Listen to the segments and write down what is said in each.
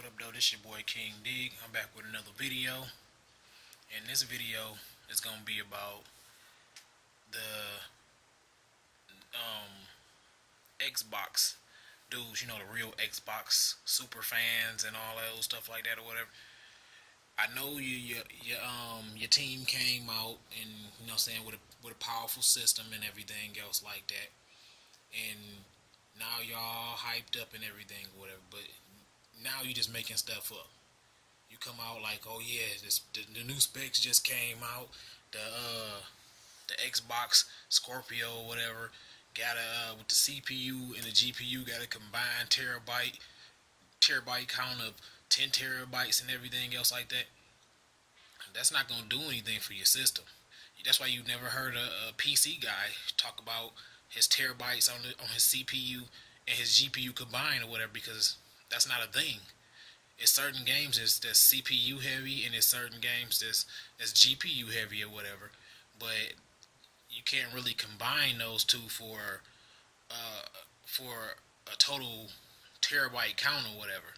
What up, though? This your boy King Dig. I'm back with another video, and this video is gonna be about the Xbox dudes. You know, the real Xbox super fans and all that old stuff like that or whatever. I know your team came out and saying with a powerful system and everything else like that, and now y'all hyped up and everything or whatever. But now you just making stuff up. You come out like, oh yeah, the new specs just came out. The Xbox Scorpio or whatever got a with the CPU and the GPU got a combined terabyte count of 10 terabytes and everything else like that. That's not gonna do anything for your system. That's why you never heard a PC guy talk about his terabytes on his CPU and his GPU combined or whatever, because that's not a thing. It's certain games that's CPU heavy, and it's certain games that's GPU heavy or whatever. But you can't really combine those two for a total terabyte count or whatever.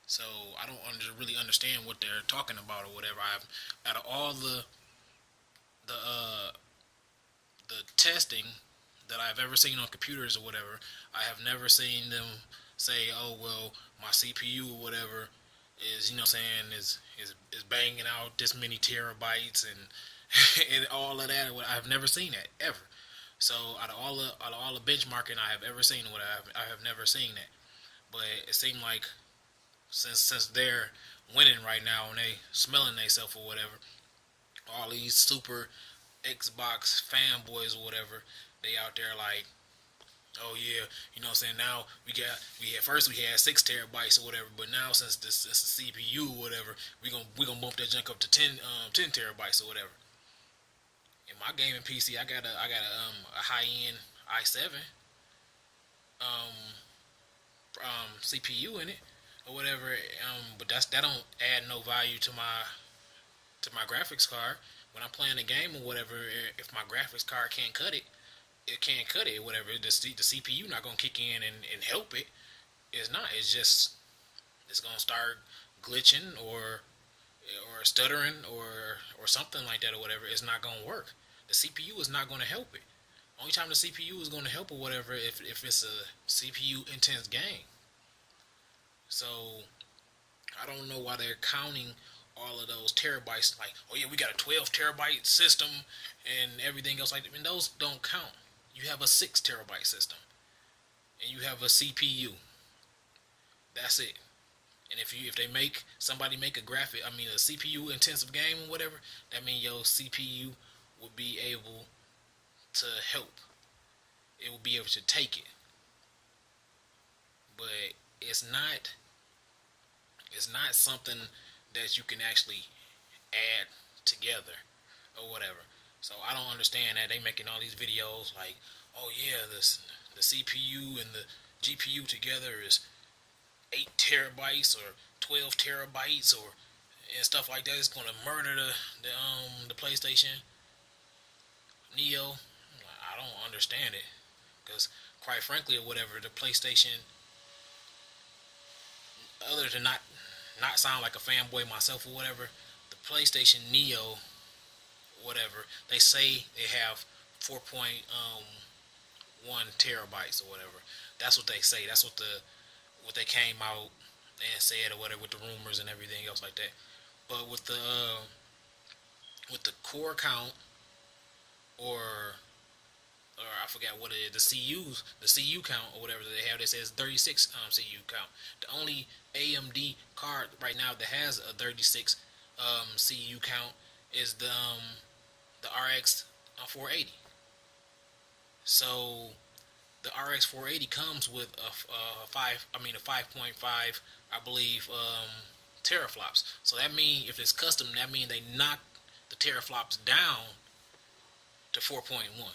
So I don't really understand what they're talking about or whatever. Out of all the uh, the testing that I've ever seen on computers or whatever, I have never seen them say, "Oh well, my CPU or whatever is is banging out this many terabytes and and all of that." I've never seen that ever. So out of all the benchmarking I have ever seen, I have never seen that. But it seemed like since they're winning right now and they smelling themselves or whatever, all these super Xbox fanboys or whatever, they out there like, oh yeah, now we had first we had 6 terabytes or whatever, but now since the CPU or whatever, we gonna bump that junk up to 10 terabytes or whatever. In my gaming PC, I got a high end i7 CPU in it or whatever, but that don't add no value to my graphics card. When I'm playing a game or whatever, if my graphics card can't cut it, it can't cut it. Whatever, the CPU not gonna kick in and help it. It's not. It's gonna start glitching or stuttering or something like that or whatever. It's not gonna work. The CPU is not gonna help it. Only time the CPU is gonna help or whatever if it's a CPU intense game. So I don't know why they're counting all of those terabytes. Like, oh yeah, we got a 12 terabyte system and everything else like that. I mean, those don't count. You have a 6 terabyte system and you have a CPU. That's it. And if they make somebody make a CPU intensive game or whatever, that means your CPU will be able to help. It will be able to take it. But it's not something that you can actually add together or whatever. So I don't understand that they making all these videos like, oh yeah, the CPU and the GPU together is 8 terabytes or 12 terabytes or and stuff like that. It's gonna murder the PlayStation Neo. I don't understand it, because quite frankly or whatever, the PlayStation, other than not sound like a fanboy myself or whatever, the PlayStation Neo, whatever, they say they have 4.1 terabytes or whatever. That's what they say. That's what they came out and said or whatever with the rumors and everything else like that. But with the core count or I forgot what it is, the CU count or whatever they have, that says 36 CU count. The only AMD card right now that has a 36 CU count is the RX 480. So the RX 480 comes with a 5.5, I believe, teraflops. So that means if it's custom, that means they knock the teraflops down to 4.1.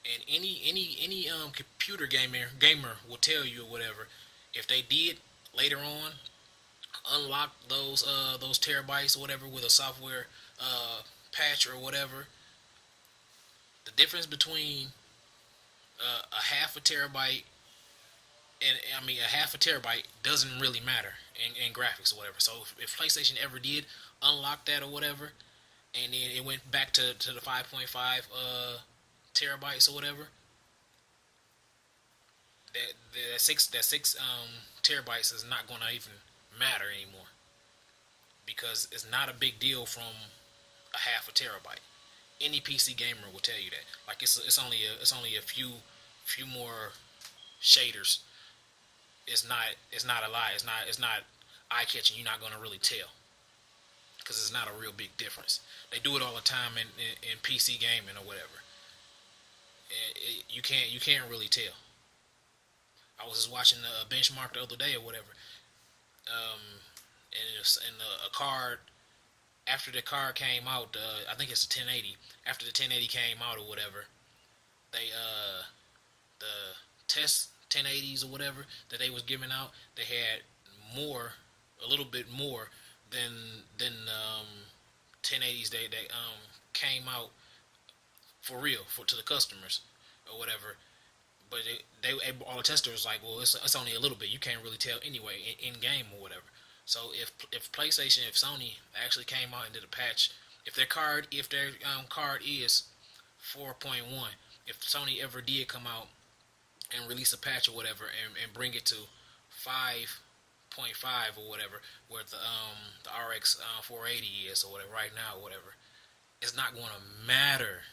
And any computer gamer will tell you or whatever, if they did later on unlock those terabytes or whatever with a software patch or whatever, the difference between a half a terabyte And I mean, a half a terabyte doesn't really matter in graphics or whatever. So if PlayStation ever did unlock that or whatever, and then it went back to the 5.5 terabytes or whatever, that six terabytes is not going to even matter anymore because it's not a big deal from a half a terabyte. Any PC gamer will tell you that. Like it's only a few more shaders. It's not a lie. It's not eye catching. You're not gonna really tell because it's not a real big difference. They do it all the time in PC gaming or whatever. You can't really tell. I was just watching the benchmark the other day or whatever, and a card after the card came out. I think it's a 1080. After the 1080 came out or whatever, they the test 1080s or whatever that they was giving out, they had more, a little bit more than 1080s that came out for real for to the customers or whatever. But they all the testers was like, well, it's only a little bit. You can't really tell anyway in game or whatever. So if PlayStation, if Sony actually came out and did a patch, if their card is 4.1, if Sony ever did come out and release a patch or whatever and bring it to 5.5 or whatever, where the RX 480 is or whatever right now or whatever, it's not going to matter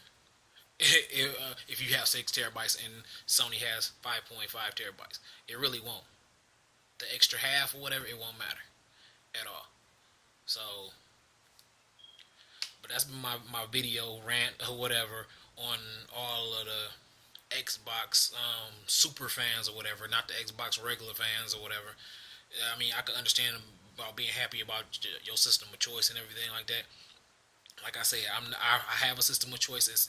if you have 6 terabytes and Sony has 5.5 terabytes. It really won't. The extra half or whatever, it won't matter at all. So, but that's been my video rant or whatever on all of the Xbox super fans or whatever, not the Xbox regular fans or whatever. I mean, I can understand about being happy about your system of choice and everything like that. Like I said, I have a system of choice. It's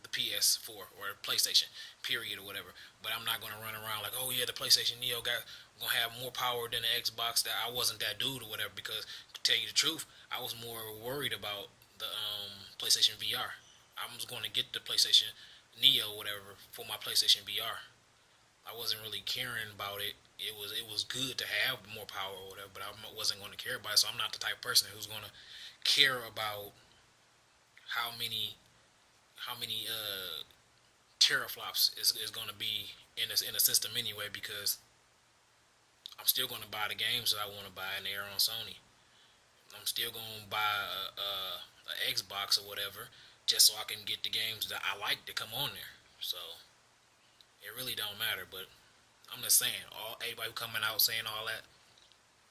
the PS4 or PlayStation, period or whatever. But I'm not gonna run around like, oh yeah, the PlayStation Neo got gonna have more power than the Xbox. That I wasn't that dude or whatever. Because to tell you the truth, I was more worried about the PlayStation VR. I was going to get the PlayStation Neo or whatever for my PlayStation VR. I wasn't really caring about it. It was good to have more power or whatever, but I wasn't going to care about it. So I'm not the type of person who's going to care about how many teraflops is going to be in a system anyway, because I'm still going to buy the games that I want to buy and they're on Sony. I'm still going to buy a Xbox or whatever just so I can get the games that I like to come on there. So it really don't matter. But I'm just saying, everybody coming out saying all that,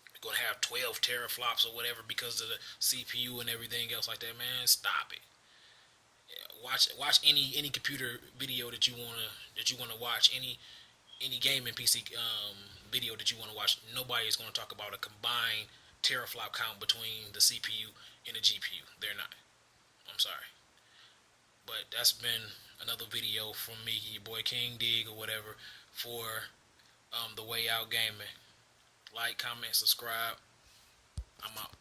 you're gonna have 12 teraflops or whatever because of the CPU and everything else like that. Man, stop it. Yeah, watch any computer video that you wanna watch, any gaming PC video that you wanna watch. Nobody is gonna talk about a combined teraflop count between the CPU and the GPU. They're not. I'm sorry. But that's been another video from me, your boy King Dig or whatever, for the Way Out Gaming. Like, comment, subscribe. I'm out.